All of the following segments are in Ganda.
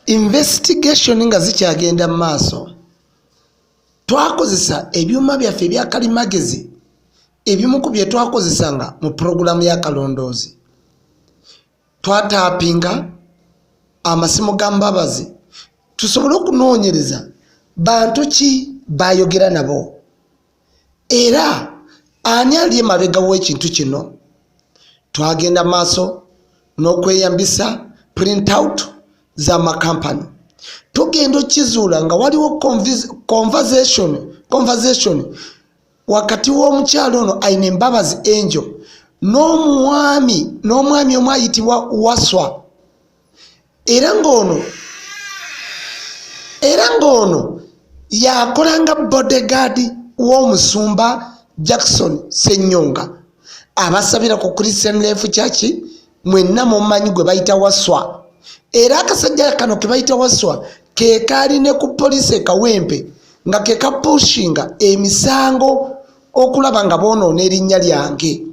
investigation nga zikyagenda mu maaso twakozesa ebyuma byaffe ebya kalimagezi ebimu ku bye twakozesanga mu puroguramu ya kalondoozi twataapinga amasimu ga Mbabazi tusobole okunoonyereza bantu ki bayogera nabo era ani ali emabega w'ekintu kino. Twagenda maaso n'okweyambisa print out z'amakampani tugenda okizuula nga waliwo conversation wakati w'omukyalo ono ayina Mbabazi Angel n'omwami omu ayitibwa Waswa era ng'ono yakolanga bodyguard w'omusumba Jackson Ssenyonga abasabira ku Christian Life Church mwenna mumanyi gwe bayita Waswa era akasajja kano ke bayita Waswa ke kaali ne ku poliisi Kawempe nga ke kapushinga emisango okulaba nga boonoona erinnya lyange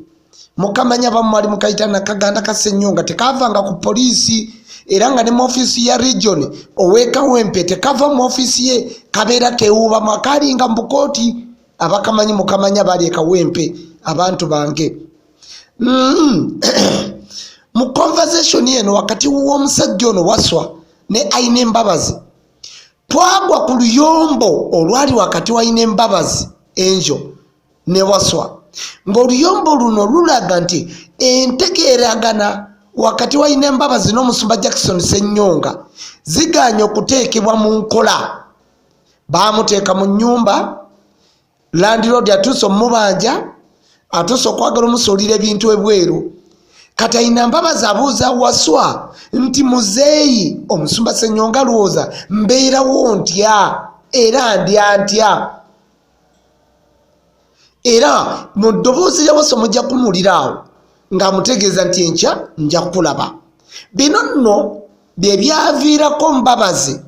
mukamanya bamwali mukayita nakaganda ka Ssenyonga tekavanga ku poliisi era nga ne mu office ya region ow'Ekawempe tekava mu office ye kabeera kewuuba makalinga mbukooti abakamanyi mukamanya bali Ekawempe abantu bange. Mu conversation eno wakati w'omusajja ono Waswa ne Aine Mbabazi twagwa ku luyombo olwali wakati wa Aine Mbabazi Angel ne Waswa ng'oluyombo luno lulaga nti entegeeragana wakati wa Aine Mbabazi n'omusumba Jackson Ssenyonga ziganya okuteekebwa mu nkola. Baamuteeka mu nnyumba landlord atuuse omubanja atuuse okwagala omusuulira ebintu ebweru kati Aine Mbabazi abuuza Waswa nti muzeeyi omusumba Ssenyonga lowooza mbeerawo ntya era ndya ntya era mu ddoboozi lya Waswa mujja kumuliraawo ng'amutegeeza nti enkya nja kulaba. Bino nno bye byaviirako Mbabazi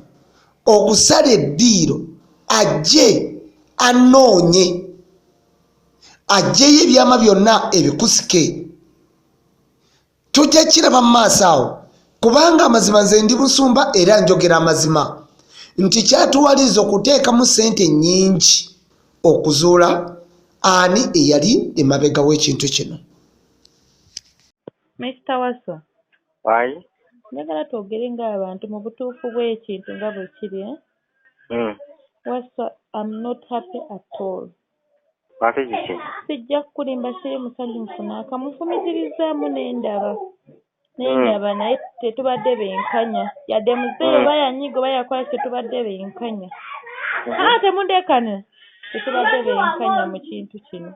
okusala eddiiro ajje anoonye ajjeyo ebyama byonna ebikusike tujja kiraba mu maaso awo kubanga amazima nze ndi musumba era njogera amazima nti kyatuwaliza okuteekamu ssente nnyingi okuzuula ani eyali emabega w'ekintu kino. Mr. Waswa. Why? Njagala twogere ng'abantu mu butuufu bw'ekintu nga bwe kiri. Waswa, I'm not happy at all. What is it? Sijja kulimba siri musanyufu n'akamufumizirizaamu n'endaba. N'endaba naye tetubadde benkanya. Yadde muzeeyi oba yanyiga oba yakola tetubadde benkanya. Temundekane. Tetubadde benkanya mu kintu kino.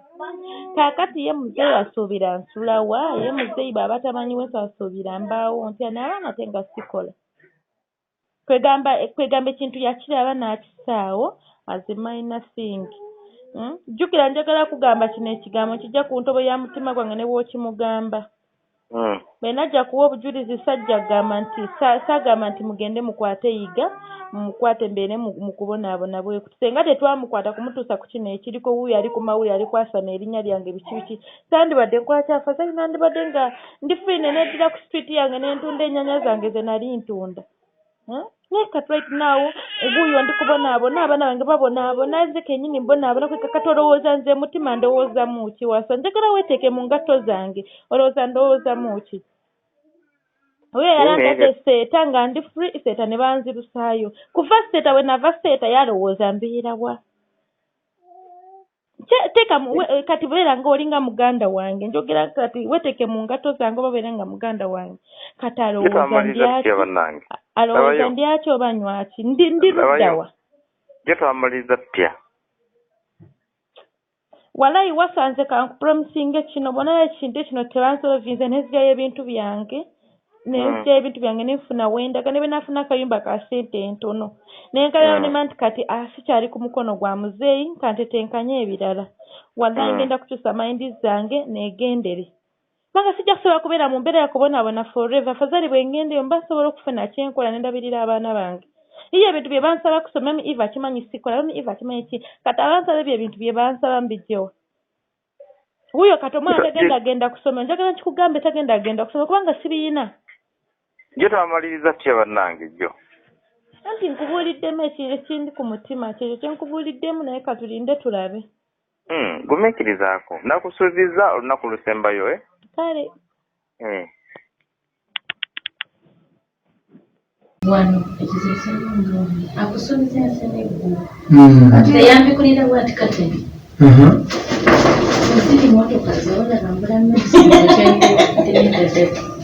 Kaakati ye muzeeyi asuubira nsulawa, ye muzeeyi bw'aba tamanyiwo asuubira mbaawo ntya n'abaana te nga sikola. Kwegamba ekintu yakiraba n'akisaawo mazima nothing. Jjukira njagala kugamba kino ekigambo kijja ku ntobo ya mutima gwange ne bw'okimugamba. Bwe najja kuwa obujulizi sajja gamba nti saagamba nti mugende mukwate yiga mukwate mbeere mu kubonaabona bwekuti senga tetwamukwata kumutuusa ku kino ekiriko wuuyo ali ku mawulire ali kwasama erinnya lyange biki sandibadde nkola kyafaza nandibadde nga ndi fine neddira ku street yange nentunda ennyanya zange ze nali ntunda. Kat right now guuyo ndi kubonaabona abaana bange babonaabona nze kennyini mbonaabona kwekakati olowooza nze mutima ndowoozamu ki Waswa njagala weeteeke mu ngatto zange olowooza ndowoozamu ki. Oyo yalangadde seeta nga ndi free seeta ne banzirusaayo kuva seeta we nava seeta yalowooza mbeerawa. Kati beera ng'olinga muganda wange njogera kati weeteeke mu ngatto zange oba beera nga muganda wange kati alowooza ndyaki oba nywaki ndi luddawa. Gyetwamaliza tutya? Walayi Waswa nze kankupromisinga kino bonna ekintu ekino tebansolvinze nezigyayo ebintu byange nezigyayo ebintu byange nenfuna wendaga ne benafuna akayumba ka ssente entono nenkalirawo nema nti kati sikyali ku mukono gwa muzeeyi kantetenkanye ebirala walayi ngenda kukyusa mayindi zange negendere kubanga sijja kusobola kubeera mu mbeera yakubonaabona forever fazali bwe ngendeyo mba nsobola okufuna kyenkola nendabirira abaana bange. Iyo ebintu bye bansaba kusoma mu Eva kimanyi sikola mu Eva kimanyi ki kati abansaba ebintu bye bansaba mbijjewa. Wuyo kati omwana tagenda kusoma njagala nkikugambe tagenda kusoma kubanga sibiyina. Gyetwamaliriza tutya bannange jjo? anti nkubuuliddemu ekindi ku mutima kyekyo kye nkubuuliddemu naye katulinde tulabe. Gumiikirizaako nakusuubiza olunaku lusembayo kale wano ekizibu ky'ennyumba akusuubiza ensene eggulu kati teyambikulira bwati kateni ziri motoka zolagambulamu ekizibu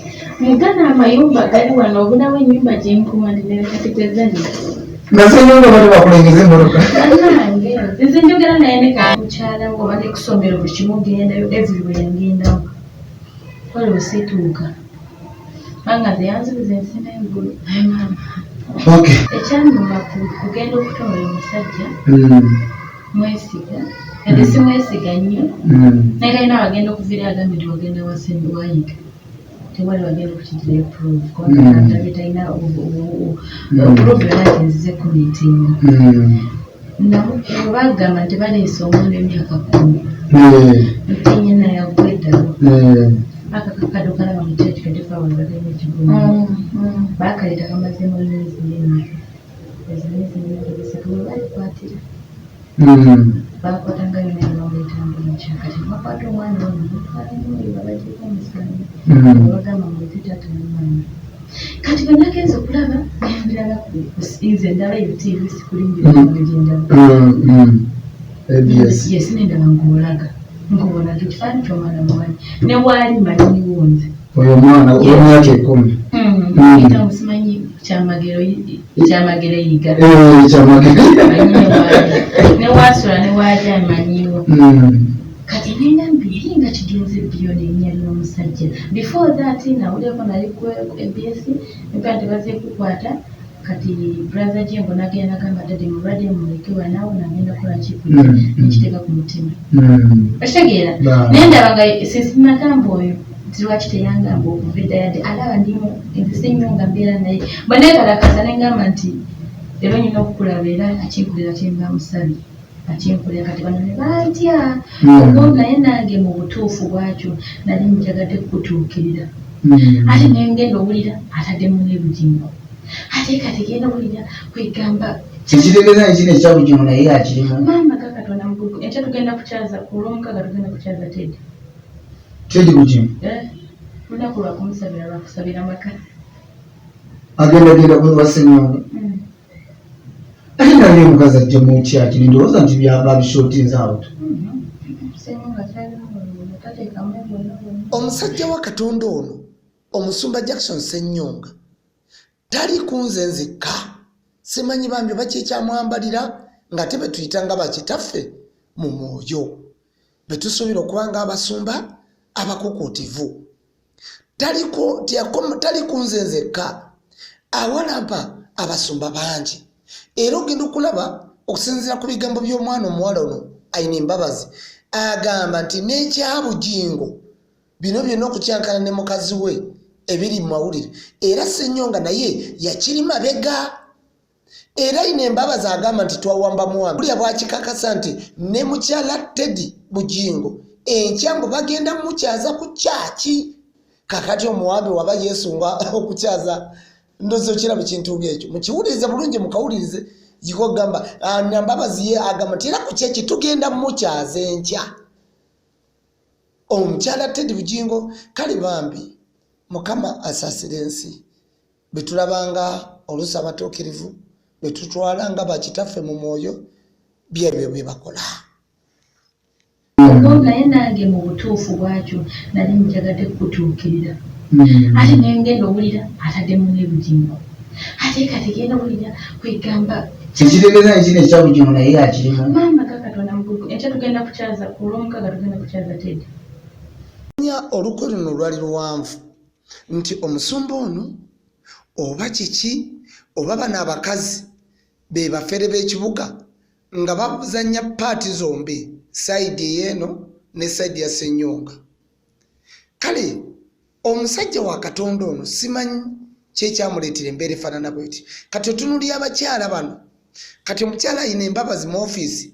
mugana amayumba gali wano obunawo ennyumba gyenkumanirira kati gwezanyi nasenyumba bali bakulengeza emmoroka nange nze njogera naye ne kakukyala ngoba ne kusomero buli kimu gendayo everywhere ngendamu waliwo situuka manga zeyanzibuza ensene eggulu ekyannuma kugenda okutongola omusajja mwesiga ate si mwesiga nnyo naye kalina wagenda okuviira agambe nti wagenda wasembe wayiga tewali wagenda okukigira eprove kubanga betalina oprove yona tenzize kumiitinga bagamba nti baleese omwana emyaka 10 ntinya naye agweddalo akakakado kalaba mu kyaki kadefawalaganya ekigoma bakaleeta kamazemu emyezi n'emyezi ezimyezi n'emyezi balikwatira bakwata nga yona yabamwetambula kyakati bakwata omwana ono mutwalamuoyo babagiko omusango bagamba mwezi tata nomwana kati benagenza okulaba nembiraba nze ndaba ebitiivi sikulingira gyendaba yesinendaba ng'olaga ng'obona ekifaananyi ky'omwana muwani ne waali manyiniwo nze oyo omwana omyaka 10 ita musimanyi kyamagero yiga ne wasula ne waali amanyiwo kati nenda mbiri nga kigenze biyoni erinnya ly'omusajja before that nawulirako nali ku abs empera tebaze kukwata kati brother jengo nagenda nagamba dade mulwadde mulekewa naawe nagenda kola kikuja nekiteeka ku mutima okitegeera naye ndaba nga sinagamba oyo lwaki teyangamba okuva edda yadde alaba ndimu nzise nnyo nga mbeera naye bweneekalakaza nengamba nti leero nyina okukulaba era akinkulira kyemba musabye akinkulira kati bano ne batya obo naye nange mu butuufu bwakyo nali njagadde kukutuukirira ate nengenda owulira ataddemu n'ebugingo ate kati genda owulira kwegamba kikitegeeza ekino ekyabugingo naye akirimu maama gakatonda mugugu enkya tugenda kukyaza ku lwomukaaga tugenda kukyaza tedi tedi bugingo lunaku lwakumusabira lwakusabira maka agendagenda kuwasenyonga ate nali omukazi ajja mu kyaki ndowooza nti babishootinze awo omusajja wa katonda ono omusumba Jackson Ssenyonga tali kunze nzekka simanyi bambi bakyekyamwambalira nga te betuyitanga bakitaffe mu mwoyo betusuubira okuba nga abasumba abakukuutivu tali kunze nzekka awalampa abasumba bangi era ogenda okulaba okusinziira ku bigambo by'omwana omuwala ono ayina embabazi agamba nti n'ekyabugingo bino byonna okukyankana ne mukazi we ebiri mu mawulire era Ssenyonga naye yakiri mabega era ayina embabazi agamba nti twawamba muwambi bulya bwakikakasa nti ne mukyala Teddy Bugingo enkyambu bagenda mukyaza ku kyaki kakati omuwambi waba yesunga okukyaza ndozo kirabo kintu ngekyo mukiwulirize bulungi mukawulirize yiko gamba nambabazi ye agamba tira ku kyeki tugenda mukyaza enkya omukyala Teddy Bugingo kali bambi mukama asasirensi betulabanga olusa abatokirivu betutwalanga bakitaffe mu mwoyo byebyo byebakola naye nange mu butuufu bwakyo nali njagadde kukutuukirira ate nengenda owulira ataddemu n'ebugingo ate kati genda owulira kwegamba kikitegeeza ekino ekyabugingo naye akirimu maama gakatonda mugugu enkya tugenda kukyaza ku lwomukaaga tugenda kukyaza tedi olukwe luno lwali luwanvu nti omusumba ono oba kiki oba bano abakazi be bafere b'ekibuga nga babuzanya paati zombi sayidi ey'eno ne sayidi ya Ssenyonga kale omusajja wa katonda ono simanyi kyekyamuleetera embeera efaanana bweti kati otunulira abakyala bano kati omukyala ayina embabazi mu ofiisi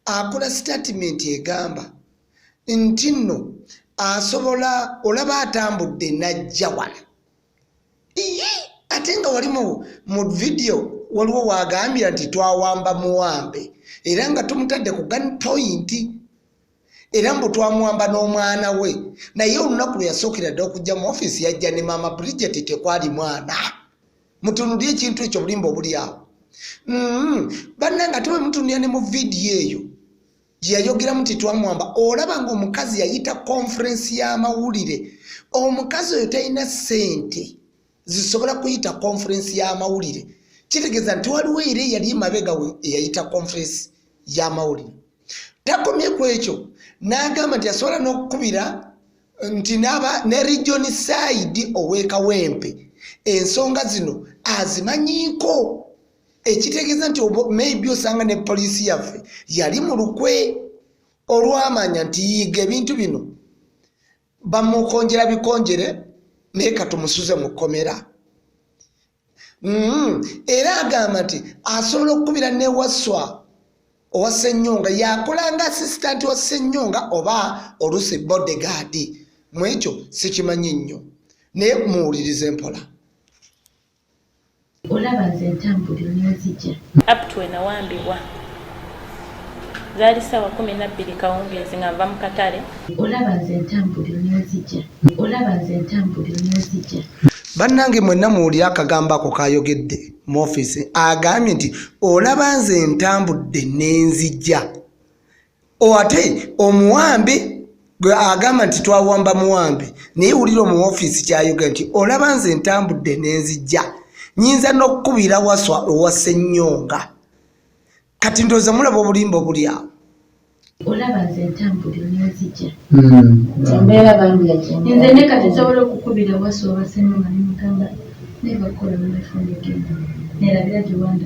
akola sitatimenti egamba nti nno asobola olaba atambudde najja wano ate nga wali mu vidiyo waliwo wagambira nti twawamba muwambe era nga tumutadde ku gun point era mbu twamuwamba n'omwana we naye olunaku lwe yasookera dde okujja mu ofiisi yajja ne maama Bridget tekwali mwana mutunulye ekintu ekyo bulimba obuli awo bannanga tewe mutunulya ne mu vidiyo eyo gye yayogeramu nti twamuwamba olaba ng'omukazi yayita konferensi y'amawulire omukazi oyo talina ssente zisobola kuyita konferensi y'amawulire kitegeeza nti waliwo era eyali emabega we eyayita konferensi y'amawulire takomye ku ekyo n'agamba nti asobola n'okukubira nti ne region side ow'ekawempe ensonga zino azimanyiiko ekitegeeza nti maybe osanga ne poliisi yaffe yali mu lukwe olwamanya nti yiga ebintu bino bamukonjera bikonjere naye katumusuze mu kkomera era agamba nti asobola okukubira ne Waswa owa Ssenyonga yakola nga assistant wa Ssenyonga oba oluusi bodyguard mu ekyo sikimanyi nnyo naye muwulirize mpola olaba nze entambuliro n'enzijja up to enawambibwa zaali ssaawa 12 kawungeezi nga nva mu katale olaba nze entambuliro n'enzijja olaba nze entambuliro n'enzijja bannange mwenna muwulire akagambo ako kayogedde mu ofiisi agambye nti olaba nze entambudde n'enzijja ate omuwambe gwe agamba nti twawamba muwambe naye wulira mu ofiisi kyayogera nti olaba nze entambudde n'enzijja nyinza n'okukubira Waswa owa Ssenyonga kati ndowooza mulaba obulimba obuli awo olaba nze entambuliro n'enzijja embeera bambi yakindi nze ne kati nsobola okukubira Waswa owa Ssenyonga ne mugamba nebakola mumefundikemu nerabira giwanda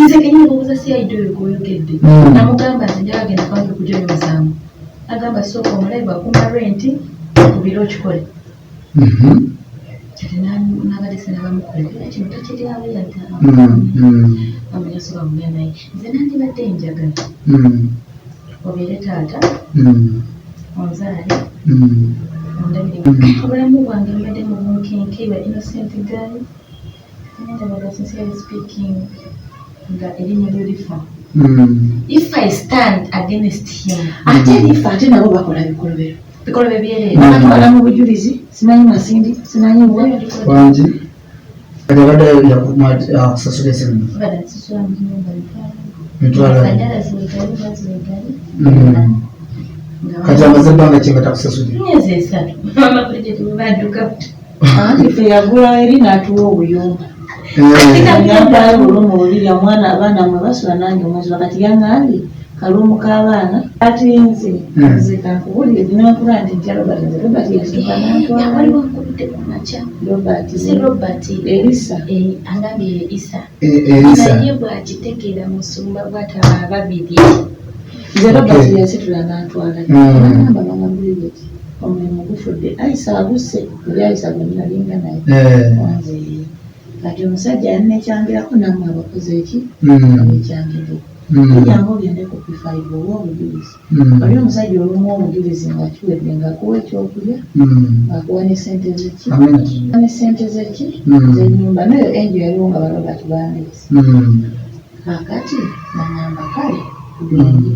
nze kenyini kubuuza CID oyo gw'oyogedde namugamba nti njala genda kwange okujoyo omusango agamba sooka omulabe akuma renti okubira okikole kati n'abadde sinabamukolera kino takiryawo yadda soba mulya naye nze nandibadde njagala obeere taata onzaale ondabire obulamu bwange mbadde mu bunkenke ba innocent guy nendabaga sincerely speaking nga erinnya lyo lifa if I stand against him ate lifa ate nabo bakola bikolobero byereere batwala mu bujulizi simanyi masindi simanyi wangi abadde yakusasula esirimu badde nsasula mu nyumba mitwalo masanyalaze wegali gazi wegali kati amaze ebbanga ki nga takusasulira myezi 3 mama Bridget badduka ife yagula eri n'atuwa obuyumba yambala olumu olulya omwana abaana mwe basula nange omwezi wakati yangambi kalumu k'abaana ati nze kankubulire dinankula nti ntya Robert nze Robert yasooka nantwala waliwo nkubudde ku makya Robert Elisa angambye Isa Elisa naye bw'akitegeera musumba bw'ataba ababiri nze Robert yasitula nantwala nagamba mama Bridget omulimu gufudde Aisa aguse oli Aisa gwe nalinga naye wanze kati omusajja yannekyangirako nammwe abakoze eki abekyangire ejjangu ogende ku P5 owa obujulizi oli omusajja olumu obujulizi nga kiwedde nga kuwa ekyokulya akuwa nesente zeki nesente zeki zenyumba nayo enjo yaliwo nga Robert bandeese kakati nangamba kale tugende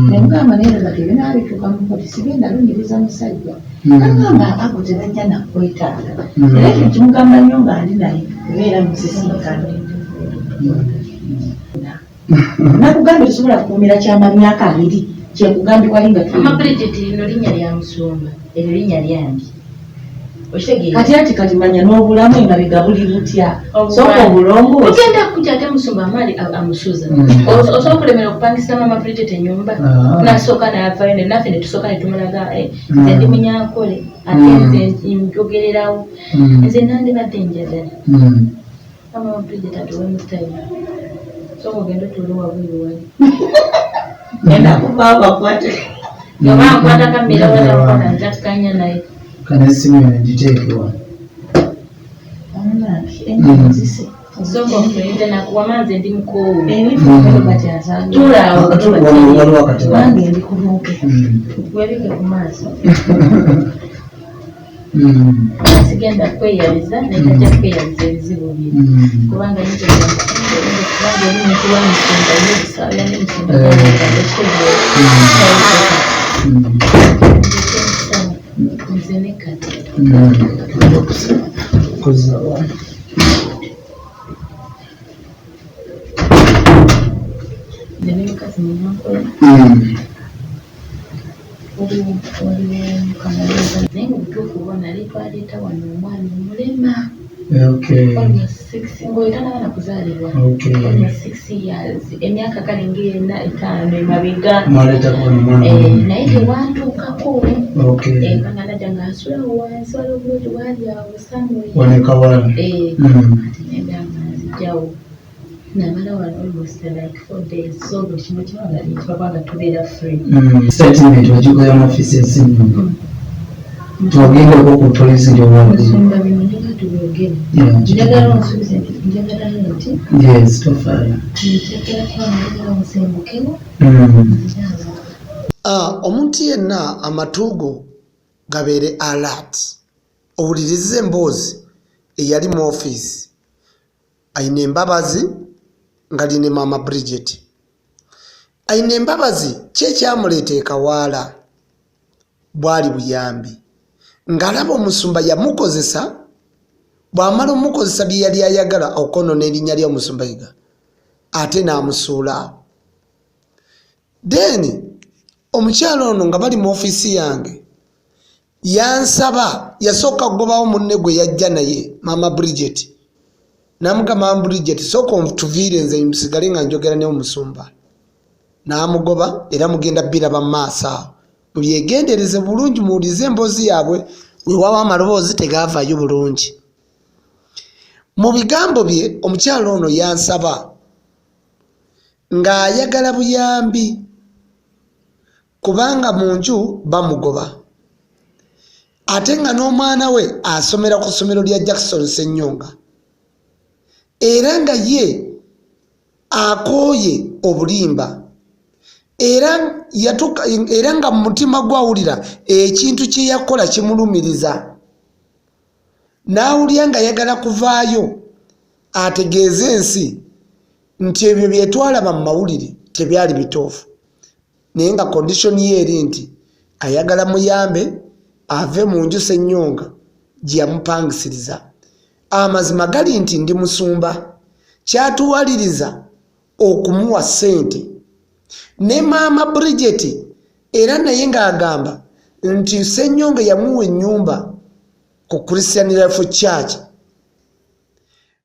nemugamba naye Robert ebinaabituuka mukoti sigenda lunyiriza musajja agamba ago tebajja nakwetaaga era ekyo kimugamba nnyo nga ndi naye kubeera musisinkano nakugambye tusobola kukuumira kyama myaka 2 kyekugambye wali nga mama Bridget lino linnya lya musumba eryo linnya lyange kati kati manya n'obulamu nga bigabuli butya soka obulongo ogenda kujja ate musumba amali amusuza osobola okulemera okupangisa mama Bridget ennyumba nasooka n'avayo ne naffe ne tusooka ne tumulaga nze ndi munyankole ate nze njogererawo nze nandibadde njagala mama Bridget atuwe mutayo soka ogenda otuule wabweru wali genda kuba bakwate oba nkwata kamera wala njatukanya naye kanesimu nditeekwa enjizise soka ofuyinde nakuwamanze ndi mukoowu tulaawo wange ndi kulunke webike ku maaso sigenda kweyaliza nekajja kweyaliza ebizibu bye kubanga kubanga eri muntu wamusumba yebisawo yani musumba nze ne kati nene mukazi munankola naye mubutuufu bona litwaleeta wano omwana omulema ng'oyitanaaba nakuzaalibwa almost 6 years emyaka kale ng'ena 5 emabega naye tewantuukako nga najja ng'asulawo wansi waliwo bulungi wali awo samwe ati nembyamazijjawo namala wano almost like 4 days so buli kimu kibaga litwabanga tubeera free statement wagikola mu office esimu twagendako ku poliisi musumba bino njagala tubyogere njagala onsuubize nti njagala nti yes tofaayo ntekera kuba njagala onsembukewo omuntu yenna amatuugo gabeere alert owulirize emboozi eyali mu office ayina embabazi nga line mama Bridget ayina embabazi kyekyamuleeta ekawaala bwali buyambi ng'alaba omusumba yamukozesa bw'amala omukozesa bye yali ayagala okonona erinnya ly'omusumba yiga ate n'amusuula then omukyala ono nga bali mu ofiisi yange yansaba yasooka kugobawo munne gwe yajja naye mama Bridget namugamba mama Bridget sooka ontuviire nze musigale nga njogera ne omusumba n'amugoba era mugenda biraba mu maaso awo mubyegendereze bulungi muwulize emboozi yaabwe weewaawo amaloboozi tegaavaayo bulungi mu bigambo bye omukyala ono yansaba ng'ayagala buyambi kubanga mu nju bamugoba ate nga n'omwana we asomera ku ssomero lya Jackson Ssenyonga era nga ye akooye obulimba era nga mu mutima gwawulira ekintu kye yakola kimulumiriza n'awulira nga yagala kuvaayo ategeeze ensi nti ebyo byetwalaba mu mawulire tebyali bituufu naye nga kondishoni ye eri nti ayagala muyambe ave mu nju Ssenyonga gye yamupangisiriza amazima gali nti ndi musumba kyatuwaliriza okumuwa ssente ne mama Bridget era naye ng'agamba nti Ssenyonga yamuwa ennyumba ku Christian Life Church